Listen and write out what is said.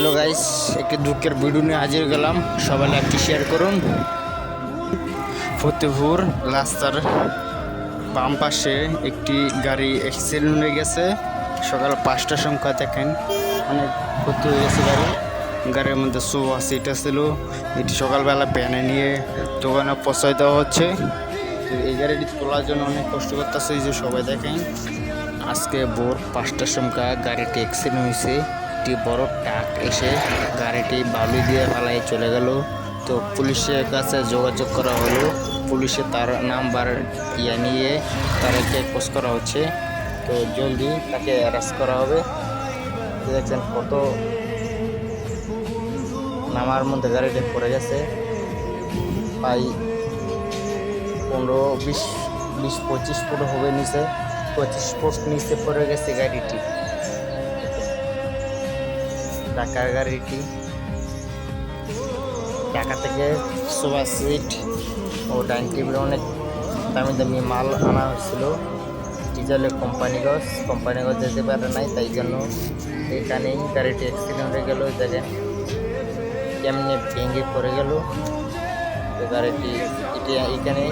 Hello guys, একটি দুঃখের video নিয়ে হাজির গেলাম। সবাই লাইভটি শেয়ার করুন। ফতেপুর রাস্তার বাম পাশে একটি গাড়ি অ্যাক্সিডেন্ট হয়ে গেছে। সকাল 5টার সংখ্যা দেখেন, অনেক ক্ষতি হয়ে গেছে গাড়ির মধ্যে সোফা সিট ছিল। এটি সকালবেলা প্যানে নিয়ে দোকানে পৌঁছায় দেওয়া হচ্ছে। তো এই গাড়িটি তোলার জন্য অনেক কষ্ট করতেছে। এই যে সবাই দেখেন, আজকে ভোর 5টার সংখ্যা গাড়িটি অ্যাক্সিডেন্ট হয়েছে। একটি বড় ট্রাক এসে গাড়িটি বালু দিয়ে পালাই চলে গেল। তো পুলিশের কাছে যোগাযোগ করা হলো। পুলিশে তার নাম্বার নিয়ে তাদেরকে পোস্ট করা হচ্ছে। তো জলদি তাকে অ্যারেস্ট করা হবে। দেখছেন কত নামার মধ্যে গাড়িটি পড়ে গেছে। প্রায় 15-20-25 ফুট হবে নিচে, 25 ফুট নিচে পড়ে গেছে গাড়িটি। ঢাকার গাড়িটি ঢাকা থেকে সোফা সিট ও ডাইনিং টেবিল অনেক দামি দামি মাল আনা হয়েছিল। ডিজেলের কোম্পানিগঞ্জ যেতে পারে নাই, তাই জন্য এখানেই গাড়িটি অ্যাক্সিডেন্ট হয়ে গেল। দেখেন কেমনে ভেঙে পড়ে গেল গাড়িটি। এখানে